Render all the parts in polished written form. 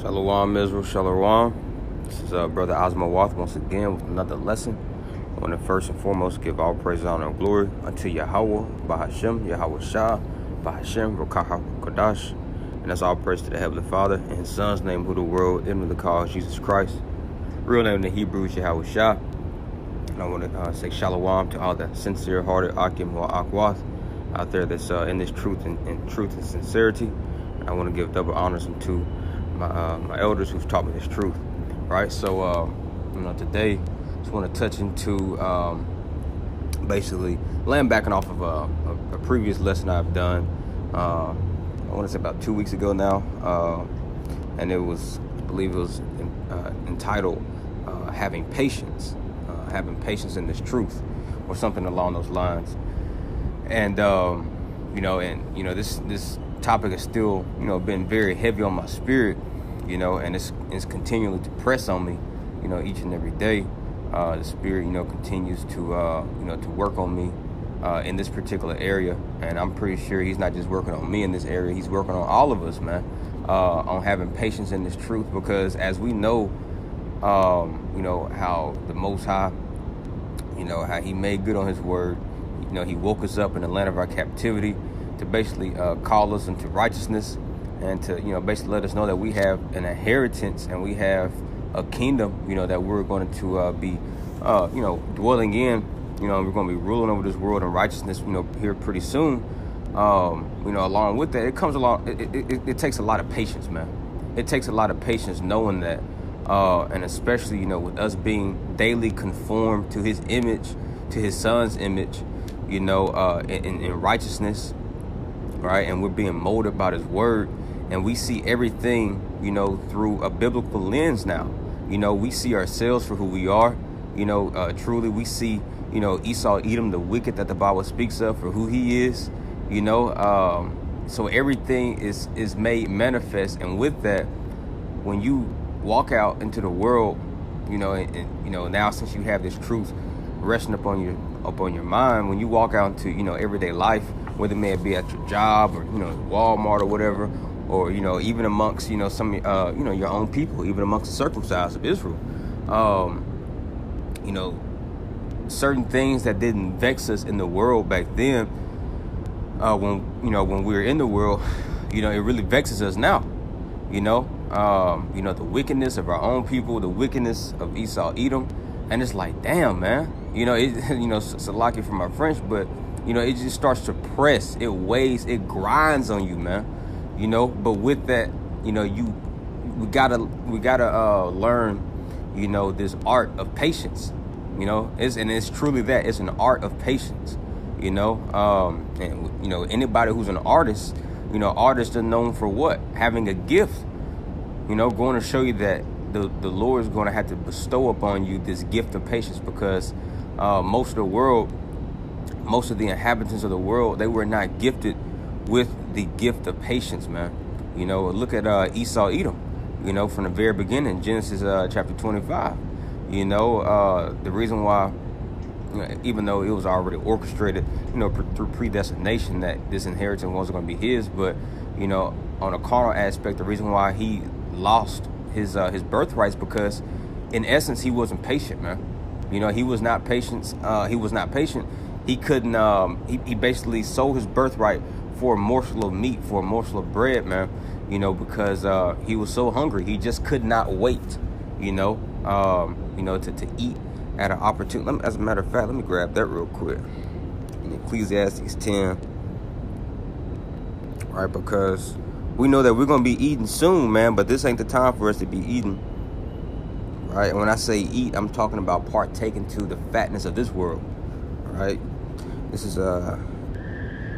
Shalom, Israel, Shalom. This is Brother YAHAWAH once again with another lesson. I want to first and foremost give all praise, honor, and glory unto YAHAWAH, Bahashem, YAHAWASHI, Bahashem, Rokaha Kodash. And that's all praise to the Heavenly Father in His Son's name, who the world inwardly calls Jesus Christ. Real name in the Hebrew is YAHAWASHI. And I want to say shalom to all the sincere-hearted Akim or Akwath out there that's in this truth and sincerity. And I want to give double honors unto my elders who've taught me this truth. Right, so today just want to touch into basically laying backing off of a previous lesson I've done. I want to say about 2 weeks ago now, and I believe it was entitled having patience in this truth, or something along those lines. And this topic has still been very heavy on my spirit, and it's continually to press on me, each and every day. The spirit continues to work on me in this particular area, and I'm pretty sure he's not just working on me in this area, he's working on all of us, man, on having patience in this truth. Because as we know, how the Most High, how He made good on His word. He woke us up in the land of our captivity to basically call us into righteousness, and to basically let us know that we have an inheritance and we have a kingdom, that we're going to be dwelling in, we're going to be ruling over this world in righteousness, here pretty soon. Along with that, it takes a lot of patience, man. It takes a lot of patience knowing that, and especially with us being daily conformed to His image, to His Son's image, in righteousness, right? And we're being molded by His word, and we see everything, through a biblical lens now. We see ourselves for who we are. Truly, we see, Esau, Edom, the wicked that the Bible speaks of, for who he is. So everything is made manifest, and with that, when you walk out into the world, now since you have this truth resting upon your mind, when you walk out into everyday life, whether it may be at your job or Walmart or whatever, or even amongst some your own people, even amongst the circumcised of Israel, certain things that didn't vex us in the world back then, when we were in the world, it really vexes us now. The wickedness of our own people, the wickedness of Esau, Edom, and it's like, damn, man. It's a lucky for my French, but it just starts to press. It weighs, it grinds on you, man. But with that, we gotta learn, this art of patience. It's truly that. It's an art of patience. And anybody who's an artist, artists are known for what? Having a gift. Going to show you that the Lord is going to have to bestow upon you this gift of patience, because most of the inhabitants of the world, they were not gifted with the gift of patience, man. Look at Esau, Edom, from the very beginning, Genesis chapter 25. The reason why, even though it was already orchestrated, through predestination, that this inheritance wasn't going to be his, but on a carnal aspect, the reason why he lost his birthrights, because in essence he wasn't patient, man. He was not patient. He couldn't. He basically sold his birthright for a morsel of meat, for a morsel of bread, man. Because he was so hungry, he just could not wait. To eat at an opportunity. As a matter of fact, let me grab that real quick. In Ecclesiastes 10, right? Because we know that we're gonna be eating soon, man. But this ain't the time for us to be eating, right? And when I say eat, I'm talking about partaking to the fatness of this world, right? This is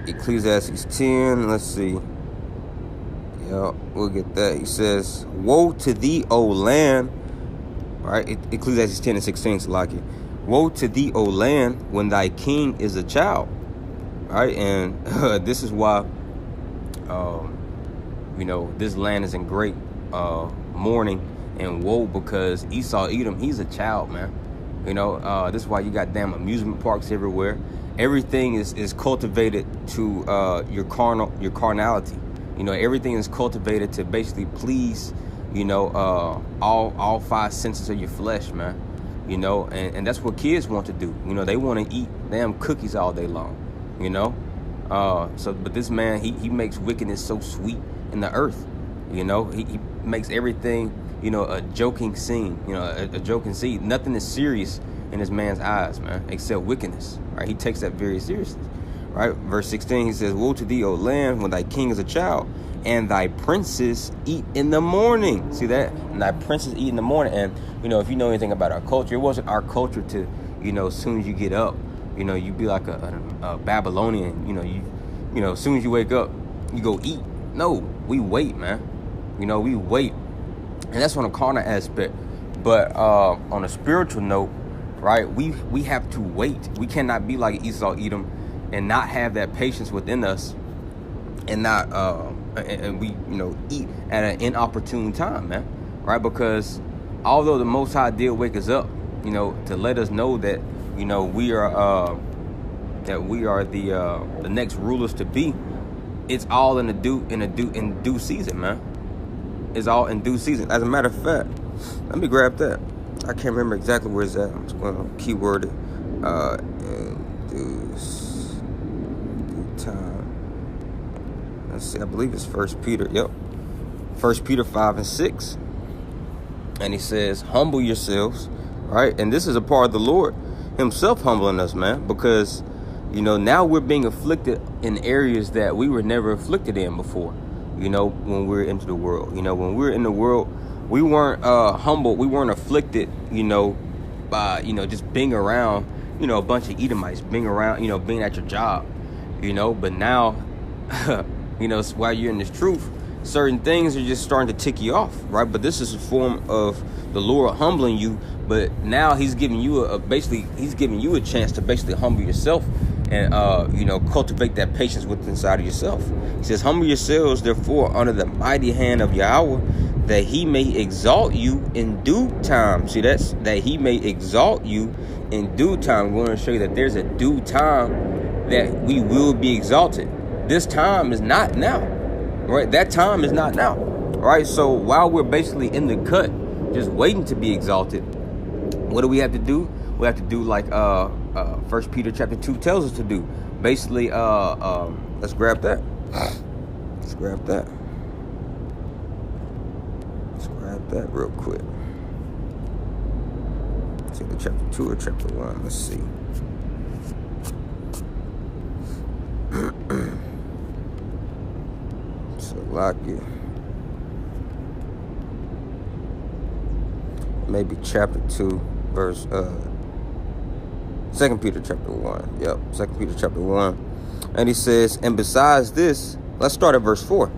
Ecclesiastes 10. Let's see. Yeah, we'll get that. He says, "Woe to thee, O land!" Right? Ecclesiastes 10 and 16. Salaki. "Woe to thee, O land, when thy king is a child." Right? And this is why, this land is in great mourning and woe, because Esau, Edom, he's a child, man. This is why you got damn amusement parks everywhere. Everything is cultivated to your carnality. Everything is cultivated to basically please, you know, all five senses of your flesh, man. You know, and that's what kids want to do. You know, they want to eat damn cookies all day long, you know. But this man, he makes wickedness so sweet in the earth. You know, he makes everything, you know, a joking scene, you know, a joking scene. Nothing is serious in this man's eyes, man, except wickedness, right? He takes that very seriously, right? Verse 16, he says, woe to thee, O land, when thy king is a child, and thy princes eat in the morning. See that? And thy princes eat in the morning. And, you know, if you know anything about our culture, it wasn't our culture to, you know, as soon as you get up, you know, you be like a Babylonian, you know, as soon as you wake up, you go eat. No, we wait, man. You know, we wait. And that's on a carnal aspect. But on a spiritual note, right, we have to wait. We cannot be like Esau, Edom, and not have that patience within us, and not and we, you know, eat at an inopportune time, man, right? Because although the Most High did wake us up, you know, to let us know that, you know, we are the next rulers to be, it's all in due season, man. It's all in due season. As a matter of fact, let me grab that. I can't remember exactly where it's at. I'm just going to keyword it. In due time. Let's see. I believe it's 1 Peter. Yep. 1 Peter 5 and 6. And he says, humble yourselves, right? And this is a part of the Lord himself humbling us, man, because, you know, now we're being afflicted in areas that we were never afflicted in before, you know, when we're into the world. You know, when we're in the world, we weren't humbled, we weren't afflicted, you know, by, you know, just being around, you know, a bunch of Edomites, being around, you know, being at your job, you know. But now, you know, while you're in this truth, certain things are just starting to tick you off, right? But this is a form of the Lord humbling you. But now he's giving you he's giving you a chance to basically humble yourself and, you know, cultivate that patience within inside of yourself. He says, humble yourselves, therefore, under the mighty hand of Yahawah, that he may exalt you in due time. See, that's that he may exalt you in due time. We want to show you that there's a due time that we will be exalted. This time is not now, right? That time is not now, right? So while we're basically in the cut, just waiting to be exalted, what do we have to do? We have to do like 1 Peter chapter 2 tells us to do. Basically, let's grab that. Let's grab that. Let's grab that real quick. It's either chapter 2 or chapter 1. Let's see. So lock it. Maybe chapter 2, verse 2 Peter chapter 1. Yep, 2 Peter chapter 1. And he says, and besides this, let's start at verse 4.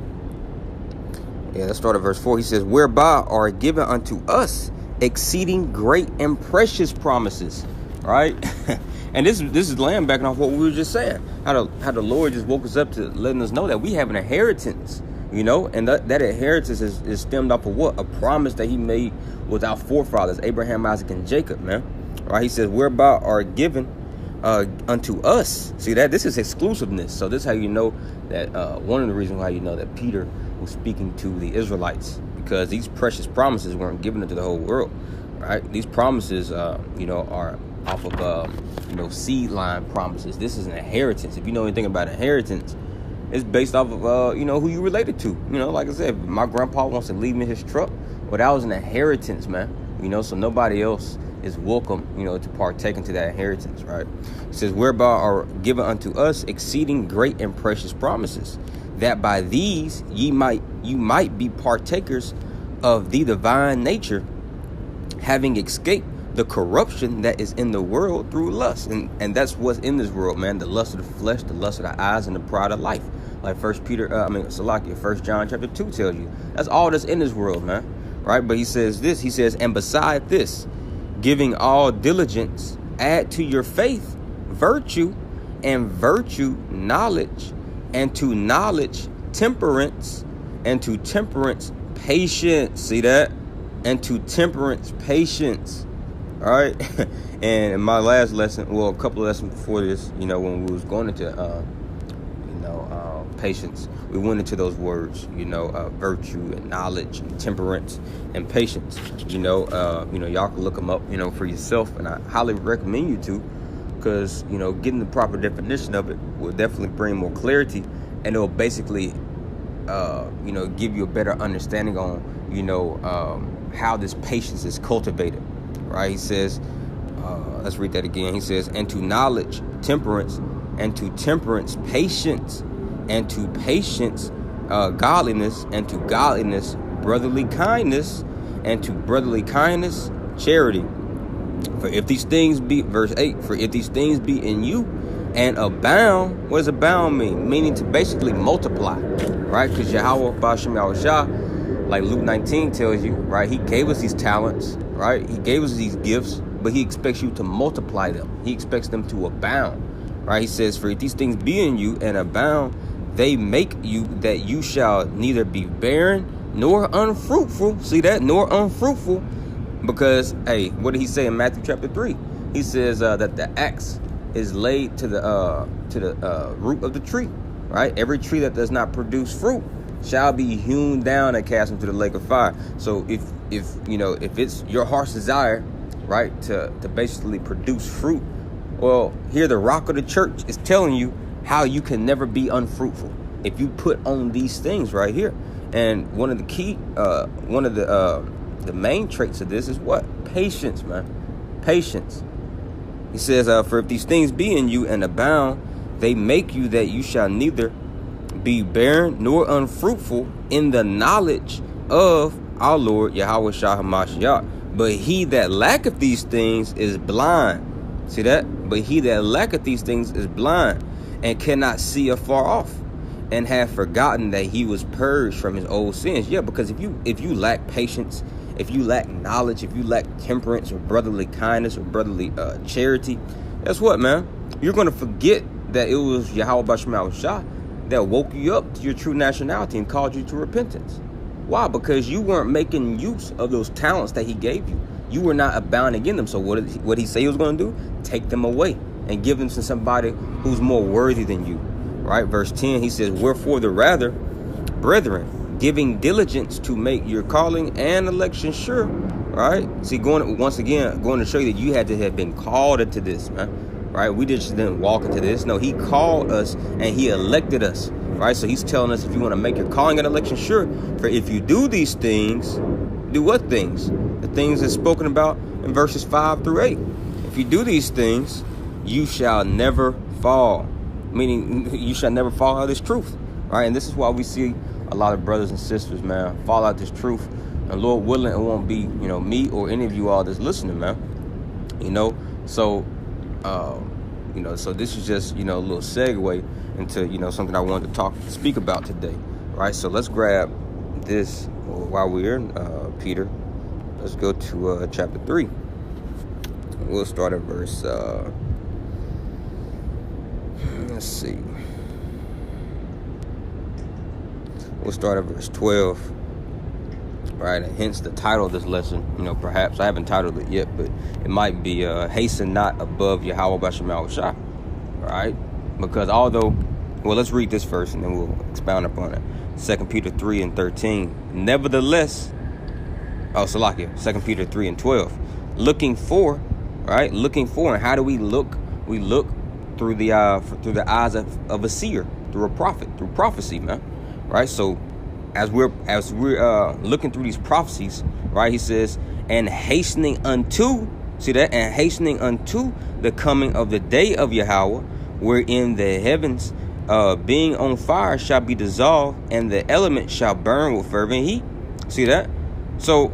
Yeah, let's start at verse 4. He says, whereby are given unto us exceeding great and precious promises. Right? And this is laying back off what we were just saying. How the Lord just woke us up to letting us know that we have an inheritance, you know, and that inheritance is stemmed off of what? A promise that he made with our forefathers, Abraham, Isaac, and Jacob, man. Right? He says, whereby are given unto us. See that? This is exclusiveness. So this is how you know that one of the reasons why you know that Peter was speaking to the Israelites, because these precious promises weren't given to the whole world, right? These promises, you know, are off of, you know, seed line promises. This is an inheritance. If you know anything about inheritance, it's based off of, you know, who you related to. You know, like I said, if my grandpa wants to leave me his truck, well, that was an inheritance, man. You know, so nobody else is welcome, you know, to partake into that inheritance, right? It says, whereby are given unto us exceeding great and precious promises, that by these you might be partakers of the divine nature, having escaped the corruption that is in the world through lust. And that's what's in this world, man. The lust of the flesh, the lust of the eyes, and the pride of life. Like 1 John chapter 2 tells you. That's all that's in this world, man. Right? But he says this. He says, and beside this, giving all diligence, add to your faith virtue, and virtue knowledge, and to knowledge temperance, and to temperance patience. See that? And to temperance patience. All right. And in my last lesson, well, a couple of lessons before this, you know, when we was going into, you know, patience. We went into those words, virtue and knowledge and temperance and patience. Y'all can look them up, for yourself, and I highly recommend you to, because getting the proper definition of it will definitely bring more clarity, and it'll basically give you a better understanding on how this patience is cultivated, right? He says, let's read that again. He says, and to knowledge temperance, and to temperance patience, and to patience godliness, and to godliness brotherly kindness, and to brotherly kindness charity. For if these things be, verse 8, for if these things be in you and abound, what does abound mean? Meaning to basically multiply, right? Because YAHAWAH, like Luke 19 tells you, right? He gave us these talents, right? He gave us these gifts, but he expects you to multiply them. He expects them to abound, right? He says, for if these things be in you and abound, they make you that you shall neither be barren nor unfruitful. See that? Nor unfruitful. Because, hey, what did he say in Matthew chapter 3? He says that the axe is laid to the root of the tree, right? Every tree that does not produce fruit shall be hewn down and cast into the lake of fire. So if it's your heart's desire, right, to basically produce fruit, well, here the rock of the church is telling you how you can never be unfruitful if you put on these things right here. And one of the key, the main traits of this is what? Patience, man. Patience. He says, for if these things be in you and abound, they make you that you shall neither be barren nor unfruitful in the knowledge of our Lord Yahawashi HaMashiach. But he that lacketh these things is blind. See that? But he that lacketh these things is blind, and cannot see afar off, and have forgotten that he was purged from his old sins. Yeah, because if you lack patience, if you lack knowledge, if you lack temperance or brotherly kindness or brotherly charity, guess what, man? You're going to forget that it was Yahawah that woke you up to your true nationality and called you to repentance. Why? Because you weren't making use of those talents that he gave you. You were not abounding in them. So what did he say he was going to do? Take them away and give them to somebody who's more worthy than you. Right? Verse 10, he says, wherefore the rather, brethren, giving diligence to make your calling and election sure. Right? See, going to show you that you had to have been called into this, man. Right? We just didn't walk into this. No, he called us and he elected us. Right? So he's telling us, if you want to make your calling and election sure, for if you do these things, do what things? The things that's spoken about in verses 5 through 8. If you do these things, you shall never fall. Meaning, you shall never fall out of this truth. Right? And this is why we see a lot of brothers and sisters, man, fall out this truth. And Lord willing, it won't be, me or any of you all that's listening, man. So, so this is just, a little segue into, something I wanted to speak about today. Right? So let's grab this while we're in Peter. Let's go to chapter 3. We'll start at verse, let's see. We'll start at verse 12. Right, and hence the title of this lesson. Perhaps I haven't titled it yet, but it might be "Hasten Not Above Yahawah." Right, because let's read this first and then we'll expound upon it. 2 Peter 3 and 13. Nevertheless, Salakia, 2 Peter 3 and 12. Looking for, and how do we look? We look through the eyes of a seer, through a prophet, through prophecy, man. Right, so. As we're looking through these prophecies, right, he says, and hastening unto the coming of the day of Yahawah, wherein the heavens being on fire shall be dissolved, and the elements shall burn with fervent heat. See that? So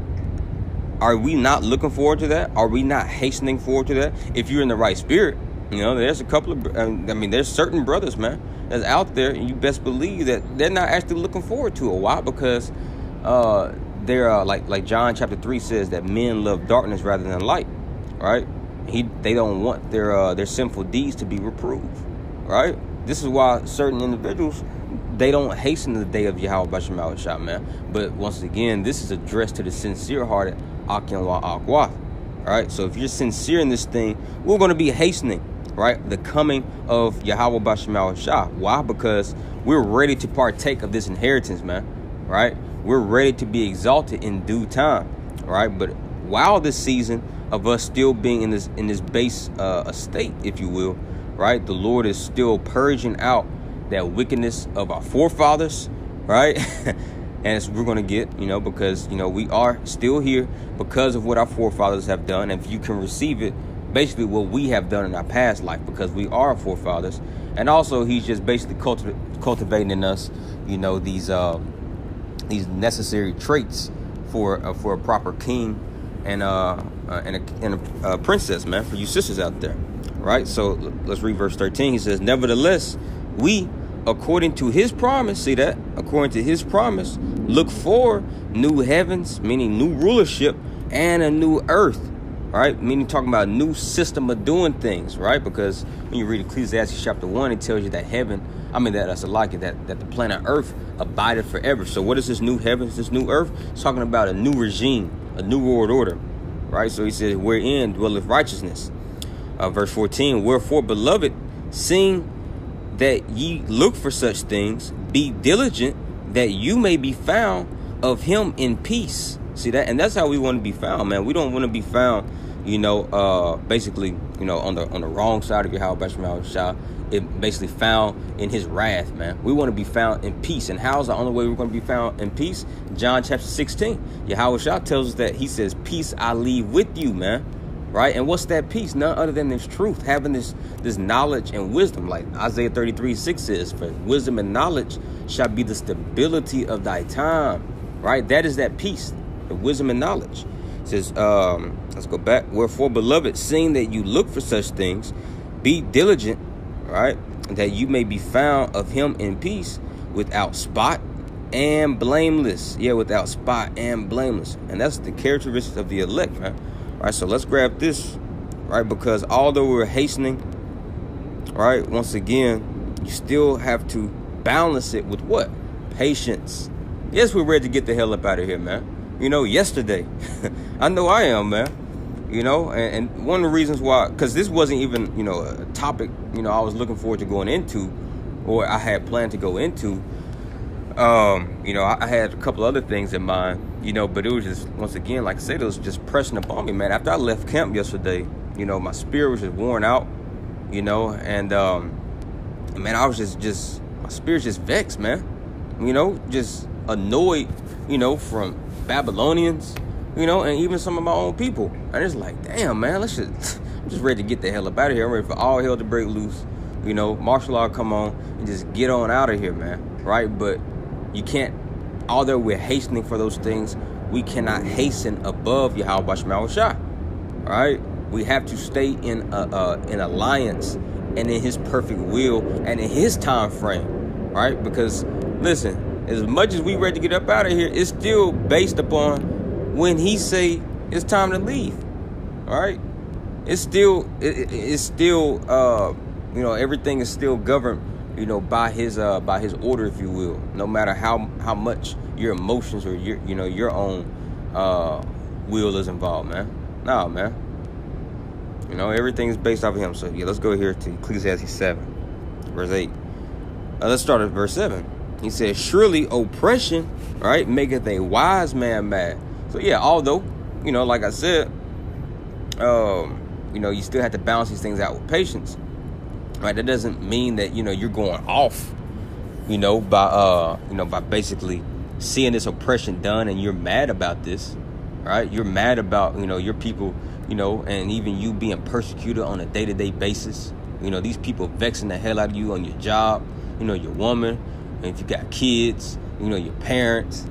are we not looking forward to that? Are we not hastening forward to that? If you're in the right spirit, there's a couple of, there's certain brothers, man, that's out there, and you best believe that they're not actually looking forward to it. Why? Because they're like John chapter 3 says that men love darkness rather than light, right? They don't want their sinful deeds to be reproved, right? This is why certain individuals, they don't hasten the day of Yahawah, man. But once again, this is addressed to the sincere-hearted Akinwa Akwah, right? So if you're sincere in this thing, we're going to be hastening. right? The coming of YAHAWASHI. Why? Because we're ready to partake of this inheritance, man, right? We're ready to be exalted in due time, right? But while this season of us still being in this base estate, if you will, right, the Lord is still purging out that wickedness of our forefathers, right? And we're going to get, because, we are still here because of what our forefathers have done. And if you can receive it, basically what we have done in our past life, because we are our forefathers. And also he's just basically cultivating in us, these necessary traits for a proper king and a princess, man, for you sisters out there, right? So let's read verse 13. He says, nevertheless, we, according to his promise, see that? According to his promise, look for new heavens, meaning new rulership, and a new earth, right? Meaning talking about a new system of doing things, right? Because when you read Ecclesiastes chapter 1, it tells you that that the planet Earth abideth forever. So what is this new heavens, this new earth? It's talking about a new regime, a new world order, right? So he says, wherein dwelleth righteousness. Verse 14, wherefore, beloved, seeing that ye look for such things, be diligent that you may be found of him in peace. See that? And that's how we want to be found, man. We don't want to be found, basically, on the wrong side of YAHAWASHI. It basically found in his wrath, man. We want to be found in peace. And how's the only way we're going to be found in peace? John chapter 16. YAHAWASHI tells us that he says, peace I leave with you, man. Right? And what's that peace? None other than this truth, having this knowledge and wisdom, like Isaiah 33:6 says, for wisdom and knowledge shall be the stability of thy time. Right? That is that peace, the wisdom and knowledge. It says, let's go back. Wherefore, beloved, seeing that you look for such things, be diligent, right, that you may be found of him in peace, without spot and blameless. Yeah, without spot and blameless. And that's the characteristics of the elect, man. All right, so let's grab this, right, because although we're hastening, right, once again, you still have to balance it with what? Patience. Yes, we're ready to get the hell up out of here, man. Yesterday, I know I am, man. And one of the reasons why, because this wasn't even, a topic, I was looking forward to going into, or I had planned to go into. I had a couple other things in mind, but it was just, once again, like I said, it was just pressing upon me, man. After I left camp yesterday, my spirit was just worn out, and, man, I was just my spirit's just vexed, man, just annoyed, from Babylonians, and even some of my own people. And it's like, damn, man, I'm just ready to get the hell up out of here. I'm ready for all hell to break loose, martial law come on and just get on out of here, man, right? But you can't, although we're hastening for those things, we cannot hasten above YAHAWASHI, right? We have to stay in alliance and in his perfect will and in his time frame, right? Because, listen, as much as we ready to get up out of here, it's still based upon when he say it's time to leave, all right? It's still everything is still governed, by his order, if you will. No matter how much your emotions or your own will is involved, man. Nah, man. Everything is based off of him. So yeah, let's go here to Ecclesiastes 7, verse 8. Let's start at verse 7. He says, surely oppression, right, maketh a wise man mad. So yeah, although, like I said, you still have to balance these things out with patience, right? That doesn't mean that, you're going off, by basically seeing this oppression done and you're mad about this, right? You're mad about, your people, and even you being persecuted on a day-to-day basis. These people vexing the hell out of you on your job, your woman, and if you got kids, your parents,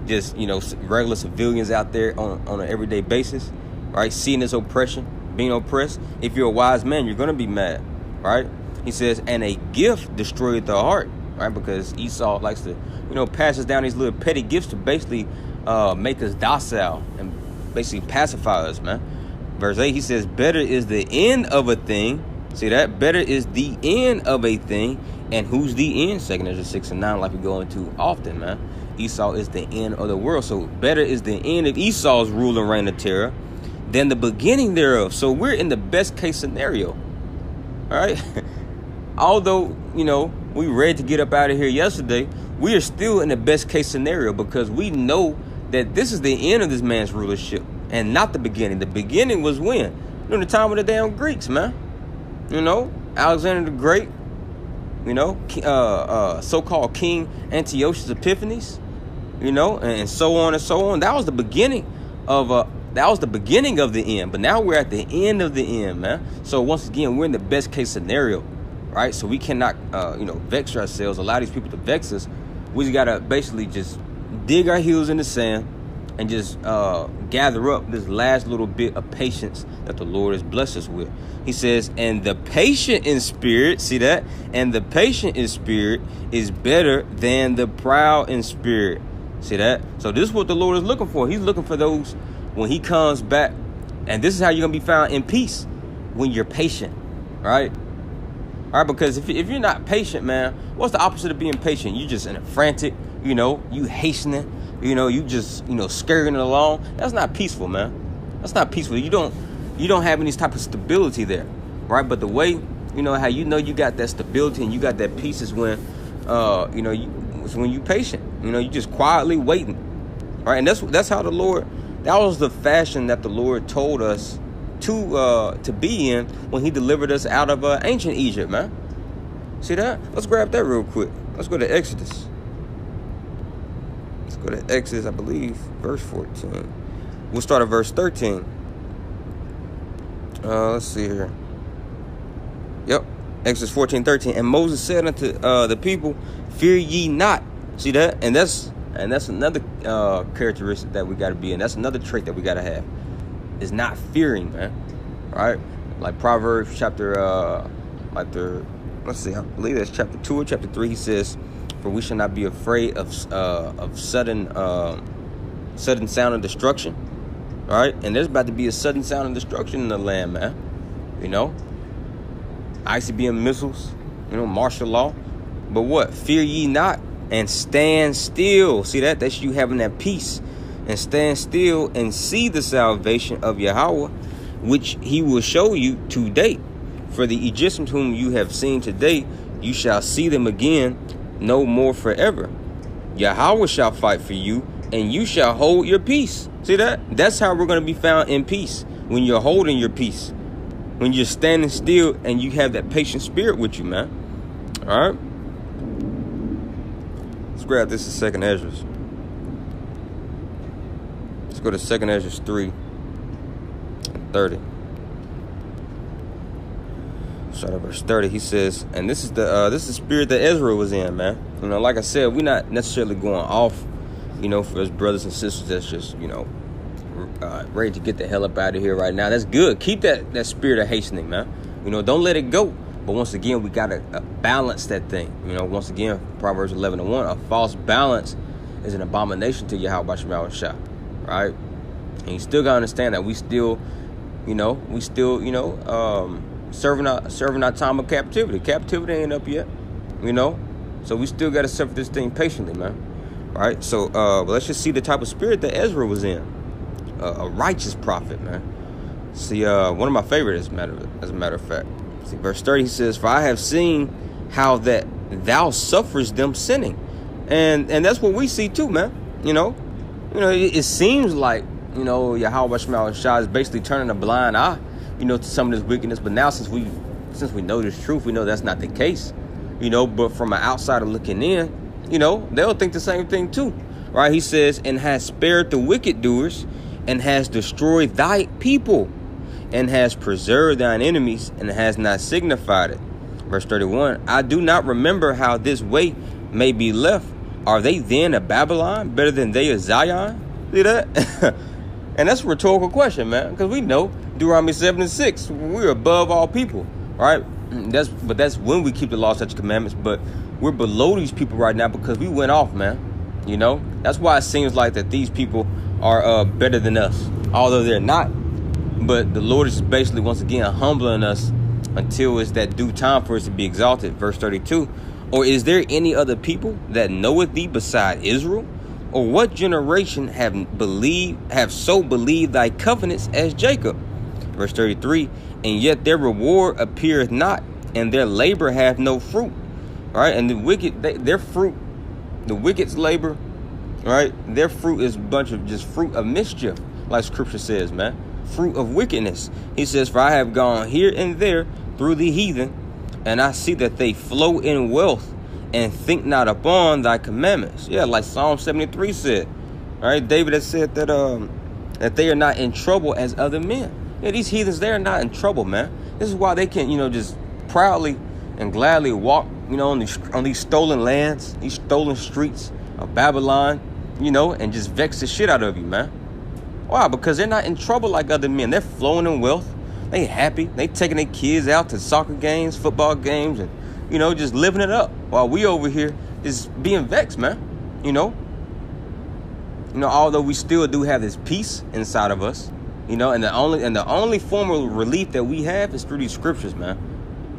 just, regular civilians out there on an everyday basis, right? Seeing this oppression, being oppressed. If you're a wise man, you're going to be mad, right? He says, and a gift destroyed the heart, right? Because Esau likes to, passes down these little petty gifts to basically make us docile and basically pacify us, man. Verse 8, he says, better is the end of a thing. See that? Better is the end of a thing. And who's the end? 2 Ezra 6 and 9, like we go into often, man. Esau is the end of the world. So better is the end of Esau's rule and reign of terror than the beginning thereof. So we're in the best case scenario, All right. Although, you know, we ready to get up out of here yesterday, we are still in the best case scenario because we know that this is the end of this man's rulership and not the beginning. The beginning was when? During the time of the damn Greeks, man. You know, Alexander the Great, you know, so-called King Antiochus Epiphanes, you know, and so on and so on. That was the beginning of the end. But now we're at the end of the end, man. So once again, we're in the best case scenario, right? So we cannot, you know, vex ourselves, allow these people to vex us. We just gotta basically just dig our heels in the sand and just gather up this last little bit of patience that the Lord has blessed us with. He says, and the patient in spirit, see that? And the patient in spirit is better than the proud in spirit. See that? So this is what the Lord is looking for. He's looking for those when he comes back. And this is how you're going to be found in peace, when you're patient, right? All right, because if you're not patient, man, what's the opposite of being patient? You just in a frantic, you know, you hastening, you know, you just, you know, scurrying along. That's not peaceful, man. That's not peaceful. You don't have any type of stability there, right? But the way, you know, how you know you got that stability and you got that peace is when, you know, it's when you patient. You know, you just quietly waiting, right? And that's how the Lord. That was the fashion that the Lord told us to be in when he delivered us out of ancient Egypt, man. See that? Let's grab that real quick. Let's go to Exodus. Let's go to Exodus, I believe, verse 14. We'll start at verse 13. Let's see here. Yep. Exodus 14:13. And Moses said unto the people, fear ye not. See that? And that's another characteristic that we got to be in. That's another trait that we got to have. Is not fearing, man. Right? Like Proverbs chapter, let's see, I believe that's chapter 2 or chapter 3. He says, for we shall not be afraid of sudden sound of destruction. All right? And there's about to be a sudden sound of destruction in the land, man. You know? ICBM missiles, you know, martial law. But what? Fear ye not and stand still. See that? That's you having that peace. And stand still and see the salvation of Yahawah, which he will show you today. For the Egyptians whom you have seen today, you shall see them again no more forever. Yahawah shall fight for you, and you shall hold your peace. See that? That's how we're going to be found in peace. When you're holding your peace. When you're standing still and you have that patient spirit with you, man. All right? Let's grab this in 2nd Ezra. Let's go to 2nd Ezra 3:30. Start at verse 30. He says, and this is the spirit that Ezra was in, man. You know, like I said, we're not necessarily going off, you know, for his brothers and sisters that's just, you know, ready to get the hell up out of here right now. That's good. Keep that spirit of hastening, man. You know, don't let it go. But once again, we got to balance that thing. You know, once again, Proverbs 11:1, a false balance is an abomination to YAHAWASHI, right? And you still got to understand that we still, serving our time of captivity. Captivity ain't up yet, you know? So we still got to suffer this thing patiently, man. All right? So let's just see the type of spirit that Ezra was in. A righteous prophet, man. See, one of my favorites, as a matter of fact. See, verse 30, he says, for I have seen how that thou sufferest them sinning. And that's what we see too, man. You know, it seems like, you know, YAHAWASHI is basically turning a blind eye, you know, to some of this wickedness. But now since we know this truth, we know that's not the case, you know. But from an outsider looking in, you know, they'll think the same thing too, right? He says, and has spared the wicked doers, and has destroyed thy people, and has preserved thine enemies, and has not signified it. Verse 31, I do not remember how this way may be left. Are they then of Babylon better than they of Zion? See that? And that's a rhetorical question, man, because we know Deuteronomy 7:6, we're above all people, right? That's when we keep the law, statutes, commandments. But we're below these people right now because we went off, man. You know, that's why it seems like that these people are better than us, although they're not. But the Lord is basically, once again, humbling us until it's that due time for us to be exalted. Verse 32, or is there any other people that knoweth thee beside Israel? Or what generation have so believed thy covenants as Jacob? Verse 33, and yet their reward appeareth not, and their labor hath no fruit. Right? And the wicked, their fruit, the wicked's labor, right? Their fruit is a bunch of just fruit of mischief, like Scripture says, man. Fruit of wickedness. He says, for I have gone here and there through the heathen, and I see that they flow in wealth and think not upon thy commandments. Yeah, like Psalm 73 said. All right, David has said that that they are not in trouble as other men. Yeah, these heathens, they are not in trouble, man. This is why they can, just proudly and gladly walk, on these stolen lands, these stolen streets of Babylon, and just vex the shit out of you, man. Why? Because they're not in trouble like other men. They're flowing in wealth. They happy. They taking their kids out to soccer games, football games, and, just living it up. While we over here is being vexed, man. Although we still do have this peace inside of us, and the only form of relief that we have is through these scriptures, man.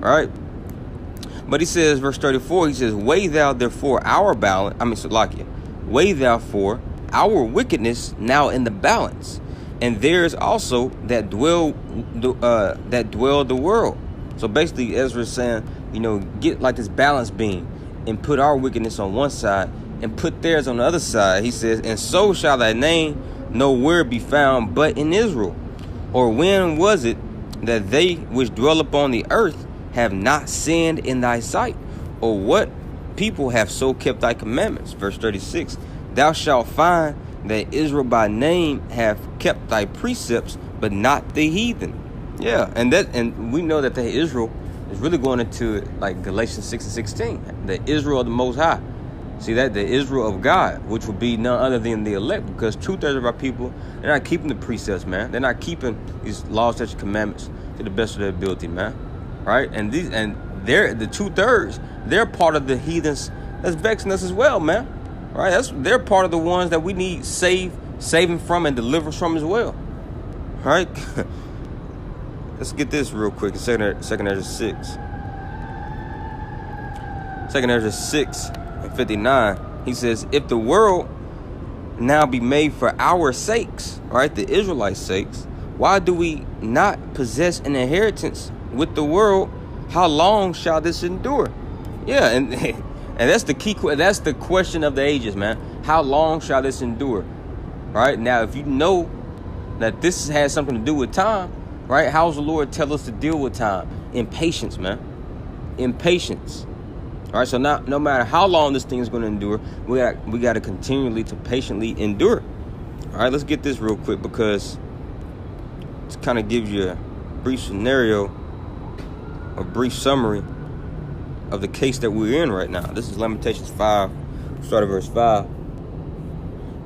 All right. But he says, verse 34, he says, weigh thou therefore our balance. Weigh thou for our wickedness now in the balance, and there's also that dwell the world. So basically, Ezra is saying, get like this balance beam and put our wickedness on one side and put theirs on the other side. He says, and so shall thy name nowhere be found but in Israel. Or when was it that they which dwell upon the earth have not sinned in thy sight? Or what people have so kept thy commandments? Verse 36, thou shalt find that Israel by name have kept thy precepts, but not the heathen. Yeah, and we know that the Israel is really going into like Galatians 6 and 16, the Israel of the Most High. See that? The Israel of God, which will be none other than the elect, because 2/3 of our people, they're not keeping the precepts, man. They're not keeping these laws, statutes, commandments to the best of their ability, man. Right? And they're the 2/3, they're part of the heathens that's vexing us as well, man. Right? They're part of the ones that we need saving from and deliverance from as well. All right? Let's get this real quick. Second Ezra 6. Second Ezra 6 and 59. He says, if the world now be made for our sakes, right, the Israelites' sakes, why do we not possess an inheritance with the world? How long shall this endure? Yeah, and that's the key. That's the question of the ages, man. How long shall this endure? Right now, if you know that this has something to do with time, right? How's the Lord tell us to deal with time? In patience, man. In patience. All right. So no matter how long this thing is going to endure, we got to continually to patiently endure. All right. Let's get this real quick because it kind of gives you a brief scenario, a brief summary of the case that we're in right now. This is Lamentations 5, start of verse 5.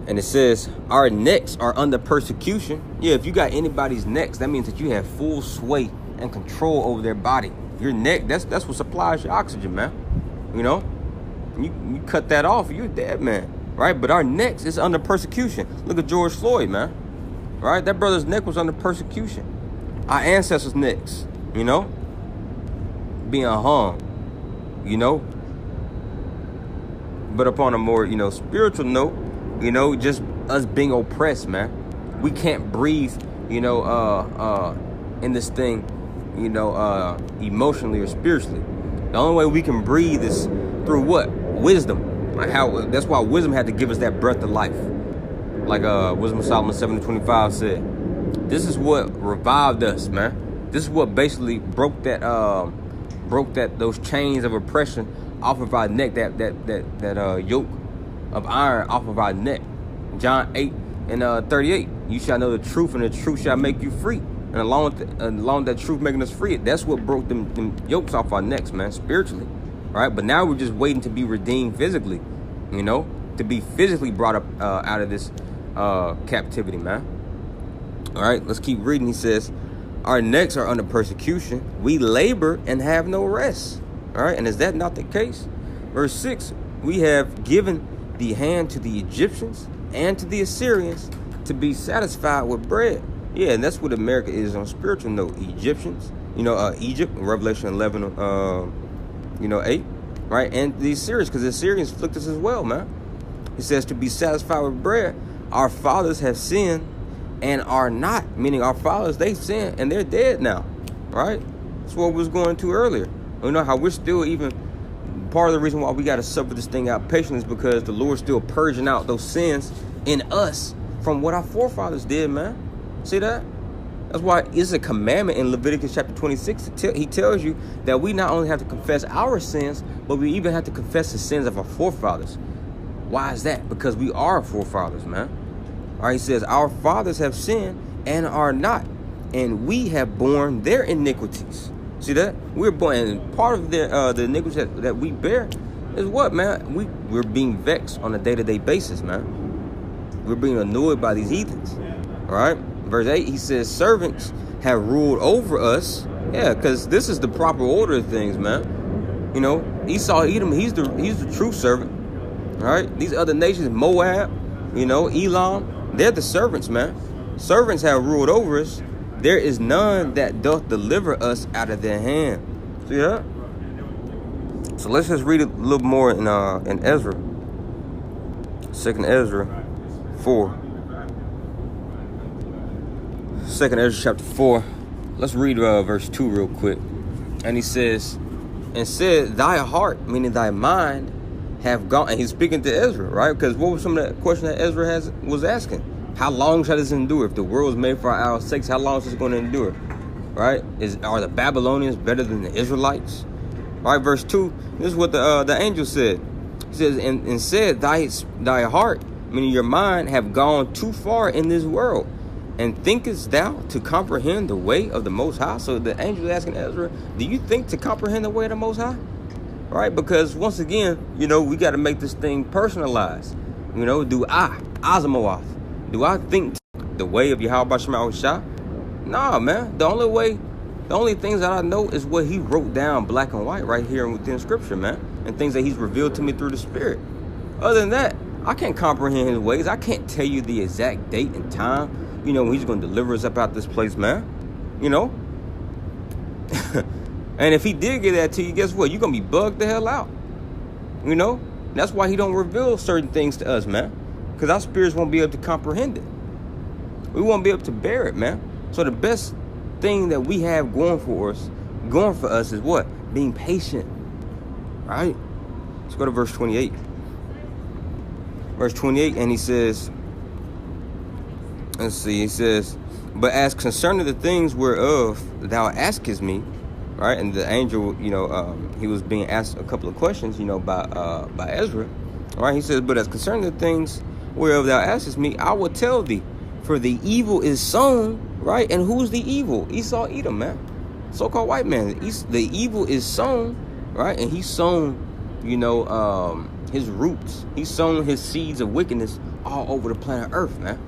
And it says, our necks are under persecution. Yeah, if you got anybody's necks, that means that you have full sway and control over their body. Your neck, that's what supplies your oxygen, man. You cut that off, you're dead, man. Right? But our necks is under persecution. Look at George Floyd, man. Right? That brother's neck was under persecution. Our ancestors' necks, being hung, But upon a more, spiritual note, just us being oppressed, man. We can't breathe, in this thing, emotionally or spiritually. The only way we can breathe is through what? Wisdom. Like that's why wisdom had to give us that breath of life. Like Wisdom of Solomon 7:25 said. This is what revived us, man. This is what basically broke those chains of oppression off of our neck, that yoke of iron off of our neck. John 8 and 38. You shall know the truth, and the truth shall make you free. And along with that truth making us free, that's what broke them yokes off our necks, man, spiritually. Right? But now we're just waiting to be redeemed physically, to be physically brought up out of this captivity, man. All right, let's keep reading. He says, our necks are under persecution. We labor and have no rest. All right, and is that not the case? Verse 6, we have given the hand to the Egyptians and to the Assyrians to be satisfied with bread. Yeah, and that's what America is on a spiritual note. Egyptians, Egypt, Revelation 11, 8, right? And the Assyrians, because the Assyrians afflict us as well, man. It says to be satisfied with bread. Our fathers have sinned and are not, meaning our fathers, they sinned and they're dead now, right? That's what we was going to earlier. You know how we're still even part of the reason why we got to suffer this thing out patiently is because the Lord's still purging out those sins in us from what our forefathers did, man. See that? That's why it's a commandment in Leviticus chapter 26. He tells you that we not only have to confess our sins, but we even have to confess the sins of our forefathers. Why is that? Because we are forefathers, man. All right, he says, our fathers have sinned and are not, and we have borne their iniquities. See that? We're born, and part of their the iniquities that we bear is what, man? We're being vexed on a day-to-day basis, man. We're being annoyed by these heathens. All right? Verse 8, he says, servants have ruled over us. Yeah, because this is the proper order of things, man. You know, Esau, Edom, he's the true servant. All right? These other nations, Moab, you know, Elam, they're the servants, man. Servants have ruled over us. There is none that doth deliver us out of their hand. See that? So let's just read a little more in Ezra. 2nd Ezra 4. 2nd Ezra chapter 4. Let's read verse 2 real quick. And he says, and said, thy heart, meaning thy mind, have gone. And he's speaking to Ezra, right? Because what was some of the question that Ezra was asking? How long shall this endure? If the world was made for our sakes, how long is this going to endure? Right? Are the Babylonians better than the Israelites? Right, verse 2. This is what the angel said. He says, and said, thy heart, meaning your mind, have gone too far in this world. And thinkest thou to comprehend the way of the Most High? So the angel is asking Ezra, do you think to comprehend the way of the Most High? Right? Because once again, you know, we got to make this thing personalized. You know, do I, Azamoth, do I think the way of YAHAWASHI? Nah, man. The only things that I know is what he wrote down black and white right here within scripture, man. And things that he's revealed to me through the Spirit. Other than that, I can't comprehend his ways. I can't tell you the exact date and time, you know, when he's going to deliver us up out this place, man. You know? And if he did get that to you, guess what? You're going to be bugged the hell out. You know? That's why he don't reveal certain things to us, man. Because our spirits won't be able to comprehend it. We won't be able to bear it, man. So the best thing that we have going for us is what? Being patient. Right? Let's go to verse 28. Verse 28, and he says, let's see, he says, but as concerning the things whereof thou askest me, right? And the angel, you know, he was being asked a couple of questions, you know, by Ezra. Right? He says, but as concerning the things whereof thou askest me, I will tell thee, for the evil is sown, right? And who's the evil? Esau, Edom, man. So-called white man. The evil is sown, right? And he's sown, you know, his roots. He's sown his seeds of wickedness all over the planet Earth, man.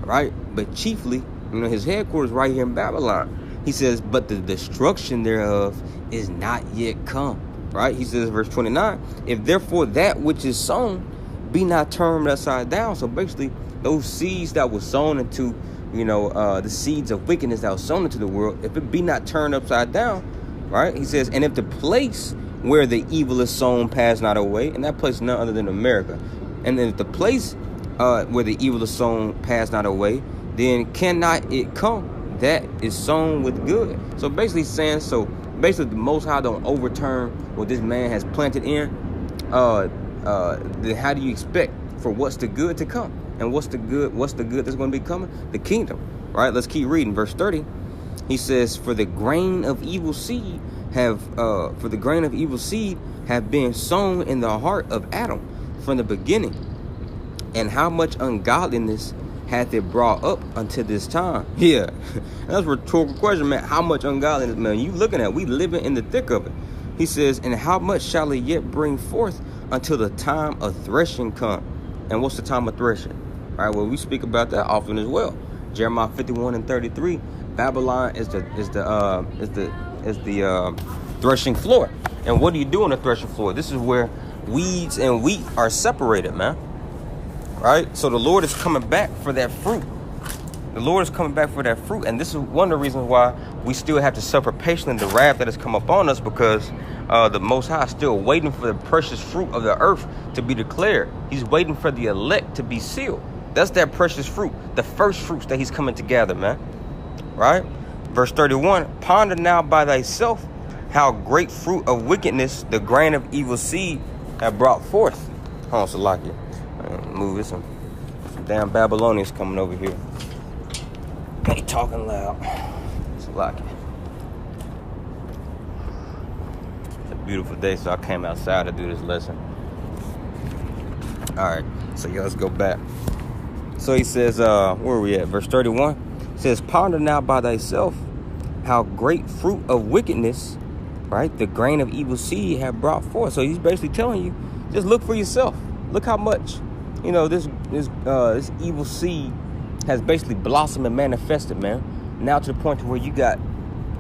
Right? But chiefly, you know, his headquarters right here in Babylon. He says, but the destruction thereof is not yet come. Right? He says, verse 29, if therefore that which is sown be not turned upside down. So basically, those seeds that were sown into, you know, the seeds of wickedness that was sown into the world, if it be not turned upside down, right? He says, and if the place where the evil is sown pass not away, and that place is none other than America, and then if the place where the evil is sown pass not away, then cannot it come that is sown with good. So basically saying, basically the Most High don't overturn what this man has planted in. Then how do you expect for what's the good to come? And what's the good that's going to be coming? The kingdom. Right? Let's keep reading. Verse 30. He says, for the grain of evil seed have been sown in the heart of Adam from the beginning. And how much ungodliness hath it brought up until this time? Yeah. That's a rhetorical question, man. How much ungodliness, man? You looking at, we living in the thick of it. He says, and how much shall it yet bring forth until the time of threshing come? And what's the time of threshing? All right, well, we speak about that often as well. Jeremiah 51:33, Babylon is the threshing floor. And what do you do on the threshing floor? This is where weeds and wheat are separated, man. Right? So the Lord is coming back for that fruit. The Lord is coming back for that fruit. And this is one of the reasons why we still have to suffer patiently the wrath that has come upon us, because the Most High is still waiting for the precious fruit of the earth to be declared. He's waiting for the elect to be sealed. That's that precious fruit, the first fruits that he's coming to gather, man. Right? Verse 31, ponder now by thyself how great fruit of wickedness the grain of evil seed have brought forth. Hold on, Salakia. Move this. Some damn Babylonians coming over here. They talking loud. Salakia. It's a beautiful day, so I came outside to do this lesson. All right, so yeah, let's go back. So he says, where are we at? Verse 31. It says, ponder now by thyself how great fruit of wickedness, right, the grain of evil seed have brought forth. So he's basically telling you, just look for yourself. Look how much, you know, this evil seed has basically blossomed and manifested, man. Now to the point to where you got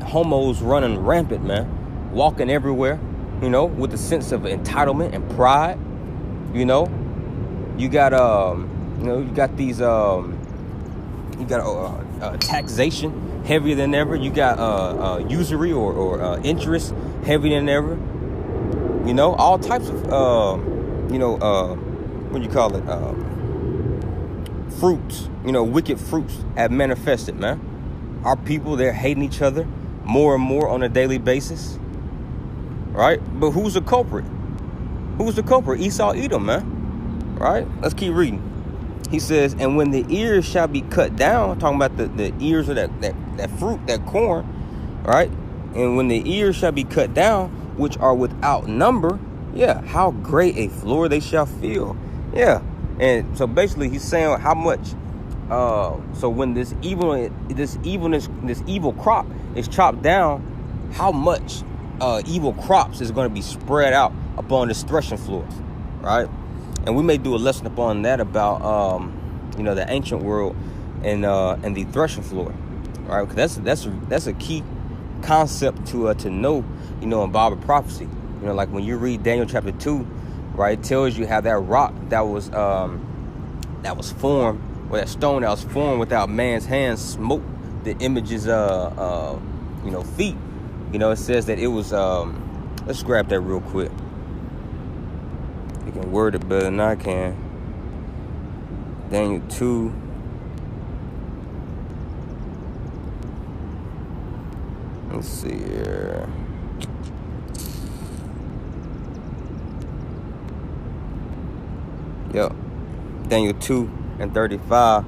homos running rampant, man, walking everywhere, you know, with a sense of entitlement and pride. You know, you got you got these taxation heavier than ever. You got usury or interest heavier than ever. You know, all types of what do you call it? Fruits. You know, wicked fruits have manifested, man. Our people, they're hating each other more and more on a daily basis. Right? But who's the culprit? Who's the culprit? Esau, Edom, man. Right? Let's keep reading. He says, and when the ears shall be cut down, talking about the ears of that fruit, that corn, right? And when the ears shall be cut down, which are without number, yeah, how great a floor they shall feel. Yeah. And so basically he's saying how much, so when this evil crop is chopped down, how much evil crops is going to be spread out upon this threshing floor, right? And we may do a lesson upon that about, you know, the ancient world and the threshing floor, right? Because that's a key concept to know, you know, in Bible prophecy. You know, like when you read Daniel chapter 2, right? It tells you how that rock that was formed, or that stone that was formed without man's hands, smote the image's you know, feet. You know, it says that it was. Let's grab that real quick. You can word it better than I can. Daniel 2. Let's see here. Yep. Daniel 2:35.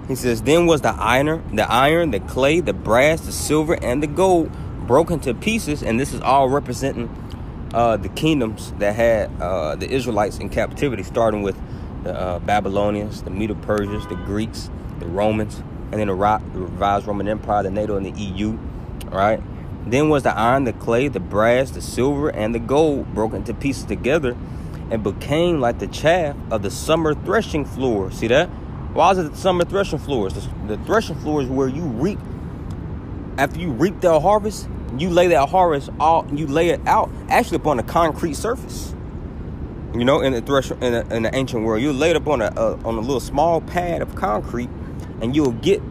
He says, then was the iron, the clay, the brass, the silver, and the gold broken to pieces. And this is all representing the kingdoms that had the Israelites in captivity, starting with the Babylonians, the Medo-Persians, the Greeks, the Romans, and then the revised Roman Empire, the NATO, and the EU. All right. Then was the iron, the clay, the brass, the silver, and the gold broken to pieces together, and became like the chaff of the summer threshing floor. See that? Why is it the summer threshing floors? The threshing floor is where you reap. After you reap that harvest, you lay that harvest you lay it out actually upon a concrete surface. You know, in the ancient world, you lay it up on a little small pad of concrete, and you'll get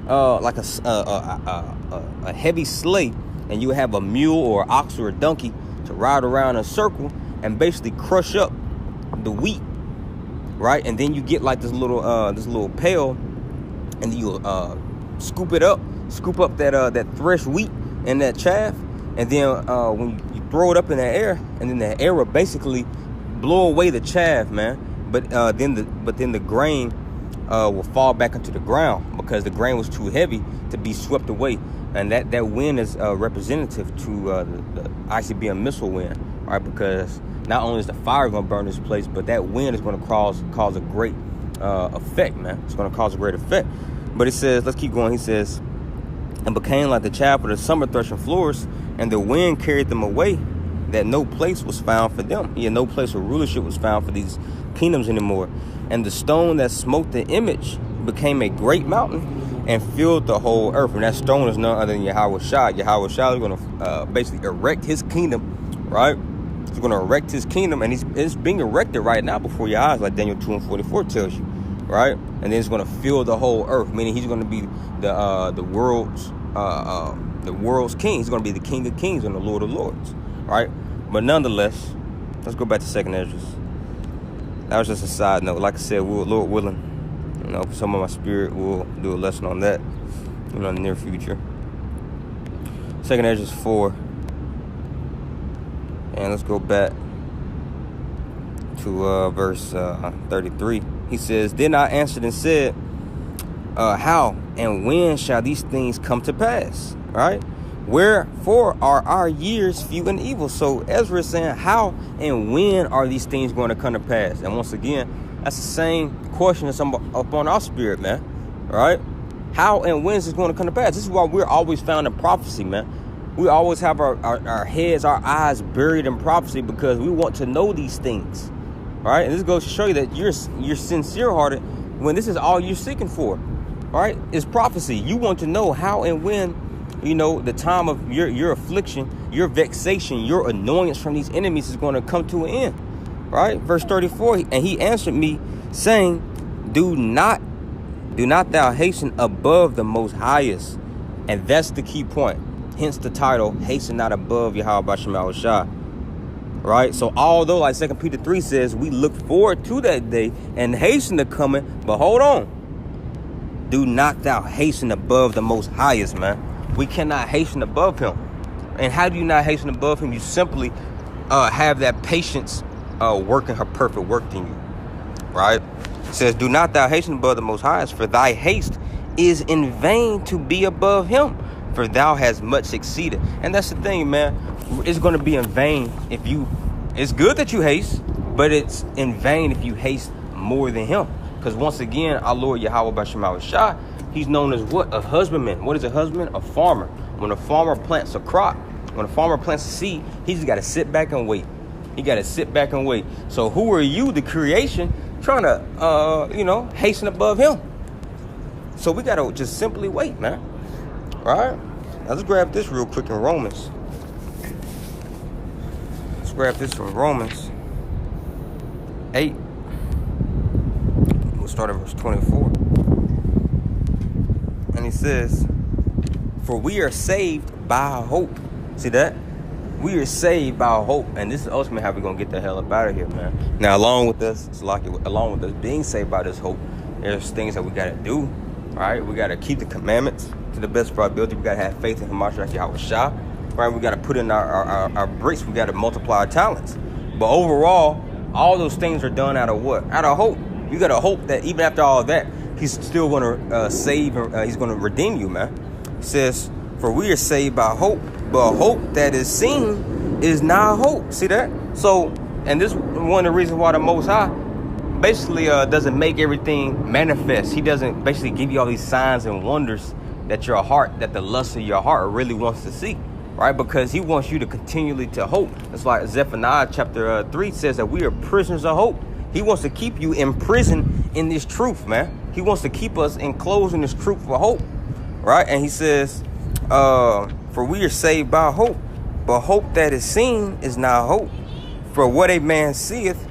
like a heavy sleigh, and you have a mule or an ox or a donkey to ride around in a circle and basically crush up the wheat, right? And then you get like this little pail, and you scoop up that threshed wheat and that chaff, and then when you throw it up in the air, and then the air will basically blow away the chaff, man. But then the grain will fall back into the ground because the grain was too heavy to be swept away. And that wind is representative to the ICBM missile wind, right? Because not only is the fire going to burn this place, but that wind is going to cause a great effect, man. It's going to cause a great effect. But it says, let's keep going. He says, and became like the chaff of the summer threshing floors, and the wind carried them away, that no place was found for them. Yeah, no place where rulership was found for these kingdoms anymore. And the stone that smote the image became a great mountain and filled the whole earth. And that stone is none other than YAHAWASHI. YAHAWASHI is going to basically erect his kingdom, right? He's going to erect his kingdom, and it's being erected right now before your eyes, like Daniel 2:44 tells you, right? And then it's going to fill the whole earth, meaning he's going to be the world's king. He's going to be the King of Kings and the Lord of Lords, right? But nonetheless, let's go back to 2nd Esdras. That was just a side note. Like I said, Lord willing, you know, for some of my spirit, we'll do a lesson on that, you know, in the near future. 2nd Esdras 4. And let's go back to verse 33. He says, Then I answered and said, how and when shall these things come to pass? Right? Wherefore are our years few and evil? So Ezra is saying, how and when are these things going to come to pass? And once again, that's the same question that's upon our spirit, man. Right? How and when is this going to come to pass? This is why we're always found in prophecy, man. We always have our heads, our eyes buried in prophecy because we want to know these things. Right? And this goes to show you that you're sincere-hearted when this is all you're seeking for. Right? It's prophecy. You want to know how and when, you know, the time of your affliction, your vexation, your annoyance from these enemies is going to come to an end. Right? Verse 34, and he answered me, saying, Do not thou hasten above the most highest. And that's the key point. Hence the title, Hasten Not Above YAHAWASHI. Right? So although, like 2 Peter 3 says, we look forward to that day and hasten the coming, but hold on. Do not thou hasten above the most highest, man. We cannot hasten above him. And how do you not hasten above him? You simply have that patience working her perfect work in you. Right? It says, Do not thou hasten above the most highest, for thy haste is in vain to be above him, for thou hast much exceeded. And that's the thing, man. It's going to be in vain if you... It's good that you haste, but it's in vain if you haste more than him. Because once again, our Lord YAHAWASHI, he's known as what? A husbandman. What is a husbandman? A farmer. When a farmer plants a crop, when a farmer plants a seed, he just got to sit back and wait. He got to sit back and wait. So who are you, the creation, trying to, hasten above him? So we got to just simply wait, man. All right? Now let's grab this real quick in Romans. Let's grab this from Romans 8. We'll start at verse 24. And he says, For we are saved by hope. See that? We are saved by hope. And this is ultimately how we're going to get the hell up out of here, man. Now, along with us being saved by this hope, there's things that we got to do. Right? We got to keep the commandments to the best of our ability. We got to have faith in YAHAWASHI. Right? We got to put in our bricks. We got to multiply our talents. But overall, all those things are done out of what? Out of hope. You got to hope that even after all that, he's still going to save. He's going to redeem you, man. It says, For we are saved by hope, but hope that is seen is not hope. See that? So, and this is one of the reasons why the Most High basically doesn't make everything manifest. He doesn't basically give you all these signs and wonders that the lust of your heart really wants to see. Right? Because he wants you to continually to hope. That's why Zephaniah chapter 3 says that we are prisoners of hope. He wants to keep you in prison in this truth, man. He wants to keep us enclosed in this truth for hope. Right? And he says, For we are saved by hope, but hope that is seen is not hope. For what a man seeth,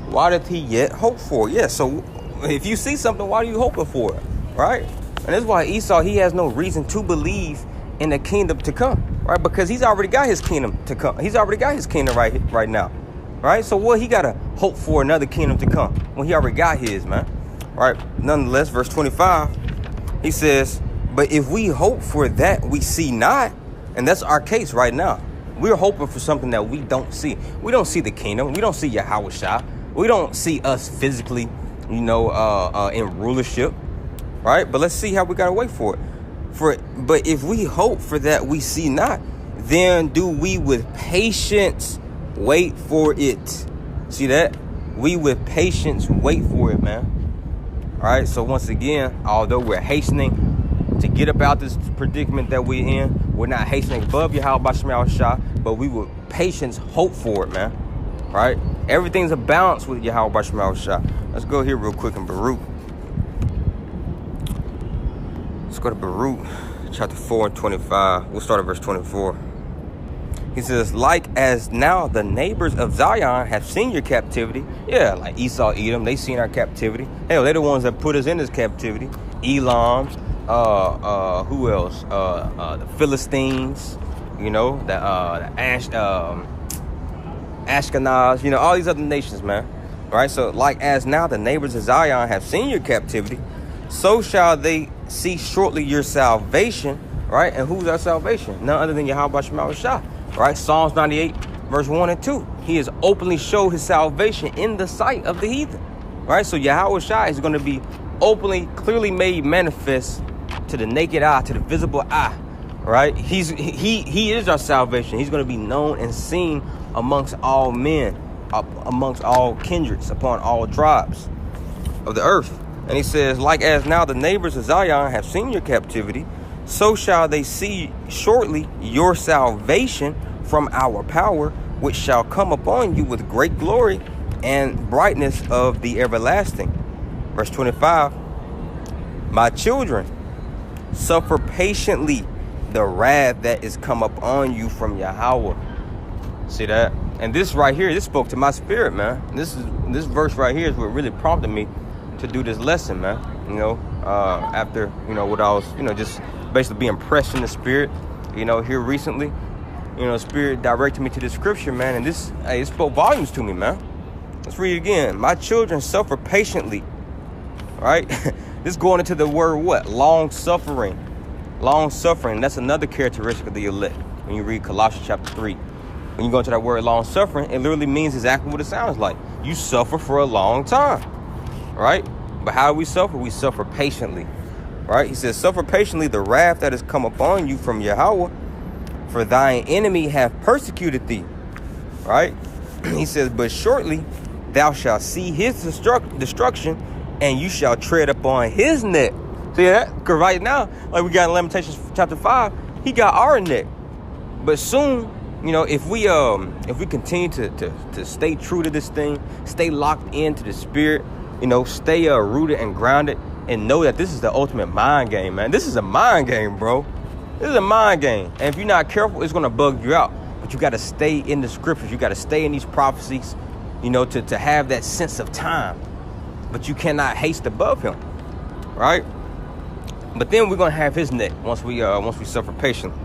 why doth he yet hope for? Yeah, so if you see something, why are you hoping for it? Right? And that's why Esau, he has no reason to believe in the kingdom to come. Right? Because he's already got his kingdom to come. He's already got his kingdom right now. Right? So what he got to hope for another kingdom to come when he already got his, man. Right? Nonetheless, verse 25, he says, But if we hope for that we see not, and that's our case right now. We're hoping for something that we don't see. We don't see the kingdom. We don't see YAHAWASHI. We don't see us physically, in rulership. Right? But let's see how we got to wait for it. But if we hope for that we see not, then do we with patience wait for it. See that? We with patience wait for it, man. All right. So once again, although we're hastening to get up out this predicament that we're in, we're not hastening above YAHAWASHI, but we with patience hope for it, man. All right. Everything's a balance with YAHAWASHI. Let's go here real quick in Baruch. Let's go to Baruch chapter 4 and 25. We'll start at verse 24. He says, Like as now the neighbors of Zion have seen your captivity. Yeah, like Esau, Edom, they seen our captivity. Hell, they're the ones that put us in this captivity. Elam, who else? The Philistines, the Ashkenaz, all these other nations, man. Right? So like as now the neighbors of Zion have seen your captivity, so shall they see shortly your salvation. Right? And who's our salvation? None other than YAHAWASHI. Right? Psalms 98, verse 1 and 2. He has openly showed his salvation in the sight of the heathen. Right? So YAHWASHI is going to be openly, clearly made manifest to the naked eye, to the visible eye. Right? He is our salvation. He's going to be known and seen amongst all men, amongst all kindreds, upon all tribes of the earth. And he says, like as now the neighbors of Zion have seen your captivity, so shall they see shortly your salvation from our power, which shall come upon you with great glory and brightness of the everlasting. Verse 25, my children, suffer patiently the wrath that is come upon you from Yahweh. See that? And this right here, this spoke to my spirit, man. This verse right here is what really prompted me to do this lesson, man. You know, after, you know, what I was, you know, just basically being pressed in the spirit, you know, here recently, you know, spirit directed me to this scripture, man. And this, hey, it spoke volumes to me, man. Let's read it again. My children, suffer patiently. Right? This going into the word what? Long suffering. Long suffering. That's another characteristic of the elect. When you read Colossians chapter 3. When you go into that word long suffering, it literally means exactly what it sounds like. You suffer for a long time. Right? But how do we suffer? We suffer patiently. Right? He says, suffer patiently the wrath that has come upon you from Yahweh, for thine enemy hath persecuted thee. Right? He says, but shortly thou shalt see his destruction, and you shall tread upon his neck. See that? Because right now, like we got in Lamentations chapter 5, he got our neck. But soon, you know, if we continue to stay true to this thing, stay locked into the spirit, you know, stay rooted and grounded, and know that this is the ultimate mind game, man. This is a mind game, bro. This is a mind game. And if you're not careful, it's going to bug you out. But you got to stay in the scriptures. You got to stay in these prophecies, you know, to have that sense of time. But you cannot haste above him, right? But then we're going to have his neck once we suffer patiently.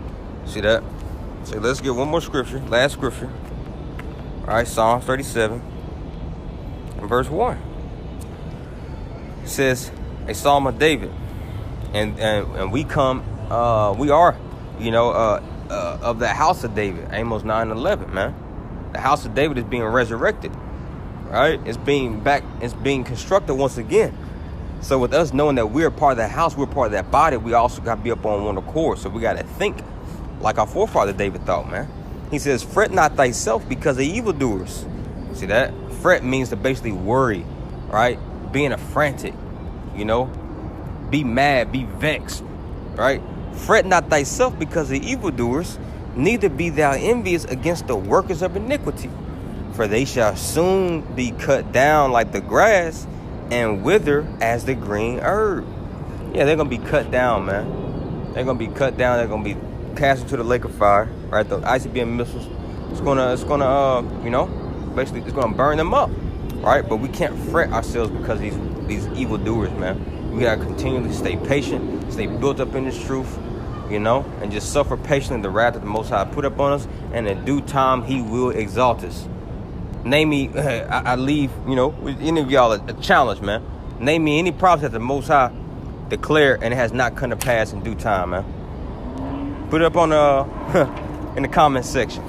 See that? So let's get one more scripture, last scripture. All right, Psalm 37 and verse 1. It says, a psalm of David. And we are, you know, of the house of David. Amos 9:11, man. The house of David is being resurrected. Right? It's being constructed once again. So with us knowing that we're part of that house, we're part of that body, we also got to be up on one accord. So we got to think like our forefather David thought, man. He says, fret not thyself because of evildoers. See that? Fret means to basically worry, right? Being a frantic, you know? Be mad, be vexed, right? Fret not thyself because of evildoers, neither be thou envious against the workers of iniquity. For they shall soon be cut down like the grass and wither as the green herb. Yeah, they're going to be cut down, man. They're going to be cut down. They're going to be cast into the lake of fire, right? The ICBM missiles. It's going to, you know, basically it's going to burn them up, right? But we can't fret ourselves because of these evildoers, man. We got to continually stay patient, stay built up in this truth, you know, and just suffer patiently the wrath that the Most High put upon us. And in due time, he will exalt us. Name me, I leave, you know, with any of y'all a challenge, man. Name me any promise that the Most High declared and it has not come to pass in due time, man. Put it up on in the comment section,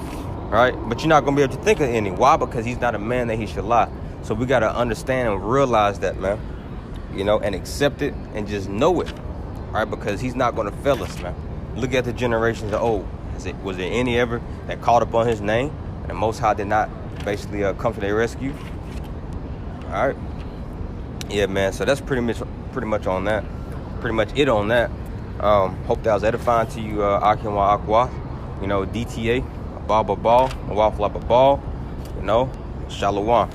right? But you're not going to be able to think of any. Why? Because he's not a man that he should lie. So we got to understand and realize that, man, you know, and accept it and just know it, right? Because he's not going to fail us, man. Look at the generations of old. Was there any ever that called upon his name and the Most High did not basically come to their rescue? All right. Yeah, man. So that's pretty much on that. Pretty much it on that. Hope that was edifying to you, Akin wa Akwa. You know, DTA, ball, a waffle up a ball. You know, Shalom.